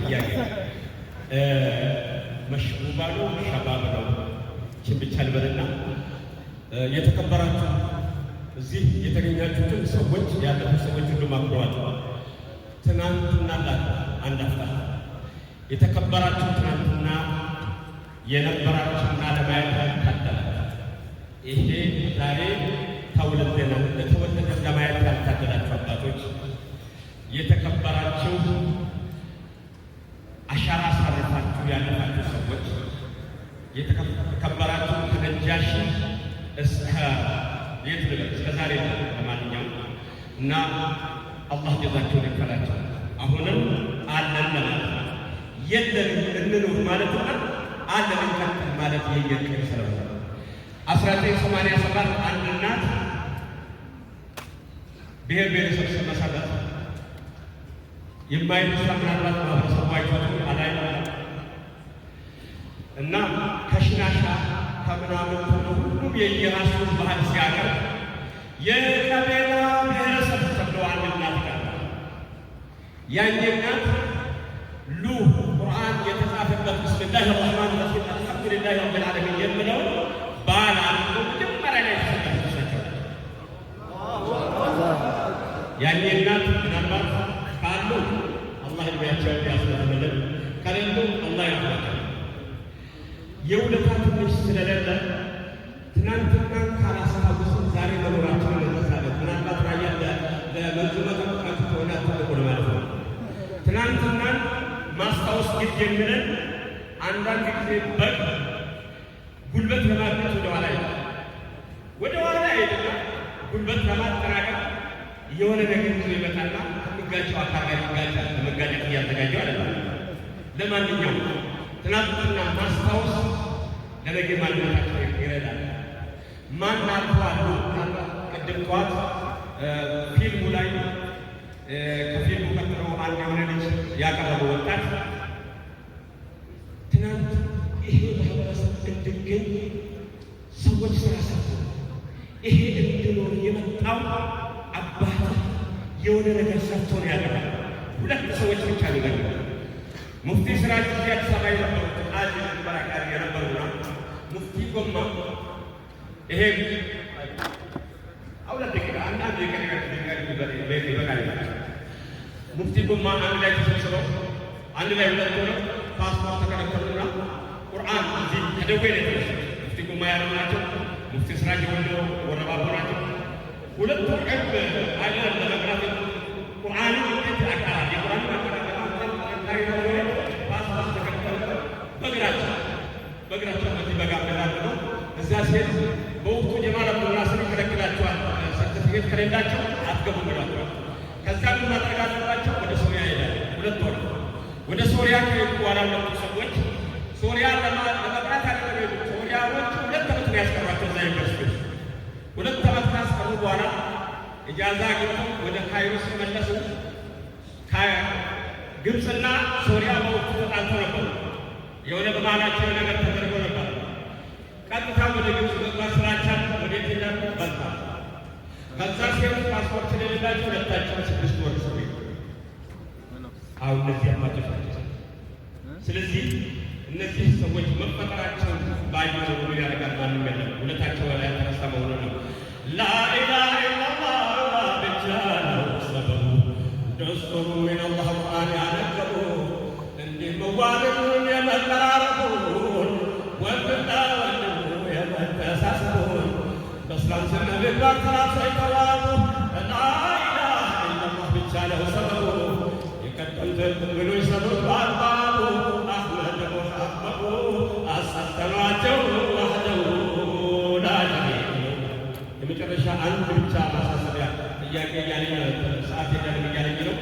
ጥያቄ መሽሩባ ነው ሸባብ ነው ብቻ ልበልና የተከበራችሁ እዚህ የተገኛችሁትን ሰዎች ያለፉ ሰዎች ሁሉ ማክብሯቸው ትናንትና አንድ አፍታ የተከበራችሁ ትናንትና የነበራችሁና ለማየት ያልታደላችሁ ይሄ ዛሬ ተወለደና ለተወለደ ለማየት ያልታደላችሁ አባቶች የተከበራችሁ አሻራ አሳርፋችሁ ያለፋችሁ ሰዎች የተከበራችሁ ከነጃሺ እስከ የት ድረስ እስከ ዛሬ ለማንኛውም እና አላህ ጀዛችሁን ይክፈላችሁ። አሁንም አለን ለማለት የለም እንኑር ማለት ነው። አለን እንቀጥል ማለት የየቀን ስለሆነ 1987 አንድ እናት ብሔር ብሔረሰብ ስመሰረት የማይመስላ ምናልባት ማህበረሰቡ አይቷቱ አላይ እና ከሽናሻ ከምናምን ሁሉም የየራሱን ባህል ሲያቀርብ የቀቤና ብሔረሰብ ተብሎ አንድ እናት ጋር ያኔ እናት ሉ ቁርአን የተጻፈበት ብስሚላህ ራህማን ራሂም አልሐምዱሊላህ ረቢል ዓለሚን የሚለው ባል አድርጎ መጀመሪያ ላይ ተሰጠቻቸው። ያኔ እናት ምናልባት ካሉ አላህ እድሜያቸው ያስረዝምልን፣ ከሌሉ አላህ ያርፋቸው። የውለታ ትንሽ ስለሌለ ትናንትና ካላስታወስን ዛሬ መኖራቸውን እንረሳለን። ምናልባት ራያ ለመንዙመ ተመቃቱ ከሆነ ትልቁ ማለት ነው። ትናንትናን ማስታወስ ግድ የሚለን አንዳንድ ጊዜ በግ ጉልበት ለማግኘት ወደ ኋላ ሄድና ጉልበት ለማጠናቀቅ የሆነ ነገር ይዞ ይመጣና ከሚጋጨው አካል ጋር ይጋጫል። ለመጋጨት እያዘጋጀው አይደለም። ለማንኛውም ትናንትና ማስታወስ ለነገ ማንነታቸው ይረዳል። ማን አልፏል? ቅድም ጠዋት ፊልሙ ላይ ከፊልሙ ቀጥሎ አንድ የሆነ ልጅ ያቀረበው ወጣት ትናንት ይሄ ማህበረሰብ እንድገኝ ሰዎች ስራ ሰርቶ ይሄ እንድኖር የመጣው አባት የሆነ ነገር ሰርቶ ነው ያደረገ። ሁለት ሰዎች ብቻ ነው ሙፍቲ ስራጅ እዚህ አዲስ አበባ የነበሩት አጅ በራካሪ የነበሩና ሙፍቲ ጎማ ይሄ አውለት ደቂቃ አንዳንድ ደቂቃ ይበቃል። ሙፍቲ ጎማ አንድ ላይ ተሰብስበው አንድ ላይ ሁለት ሆነው ፓስፖርት ተከለከሉና ቁርአን እዚህ ተደዌ ነው የተነሱት። ሙፍቲ ጎማ ያሉ ናቸው። ሙፍቲ ስራጅ ወልዶ ወረባቦ ናቸው። ሁለቱ ዕብ አገር ለመቅራት ቁርአንን እንዴት አቃራል የቁርአን ፓስፖርት ተከለከሉ። በእግራቸው በዚህ በጋምቤላ ነው እዛ ሴት በወቅቱ ጀማል አብዱልናስር ይከለክላቸዋል። ሰርቲፊኬት ከሌላቸው አትገቡም ይሏቸዋል። ከዛ ምን ማድረግ አለባቸው? ወደ ሶሪያ ይሄዳል። ሁለት ወር ወደ ሶሪያ ከሄዱ በኋላ ሁለቱ ሰዎች ሶሪያ ለመቅራት ያደረገ ሶሪያዎች 2 ዓመት ነው ያስቀሯቸው እዛ ዩኒቨርሲቲ። 2 ዓመት ካስቀሩ በኋላ ኢጃዛ አግኝተው ወደ ካይሮ ሲመለሱ ግብፅና ሶሪያ በወቅቱ ተጣልተው ነበር። የሆነ በመሃላቸው ነገር ተደርጎ ነበር። ቀጥታ ወደ ግብፅ መግባት ስላልቻሉ ወደ ቴዳር በዛ ከዛ ሲሄዱ ፓስፖርት ስለሌላቸው ሁለታቸው 6 ወር ሰው አሁን እነዚህ አማቶች ናቸው። ስለዚህ እነዚህ ሰዎች መፈጠራቸው ባይሆን ነው ያደርጋል። ማንም የለም። ሁለታቸው ላይ ተነሳ መሆኑ ነው። ላኢላሃ ኢላላህ ብቻ ነው ሰበቡ ደስቱሩ ምን አላህ ቁርአን ያነገቡ እንዲህ መዋደዱን የመቀራረቡን ወንድና ወንድሙ የመተሳሰቡን በእስላም ስም ምግባር ተራሳ የተዋቡ ላኢላሃ ኢላላህ ብቻ ነው ሰበቡ የቀደምት ምኖች ሰበብ በአግባቡ አህመድ ወአህመዱ አሳተኗቸው ዋህደው የመጨረሻ አንድ ብቻ ማሳሰቢያ ጥያቄ እያለኝ ሰዓት የለም እያለኝ ነው።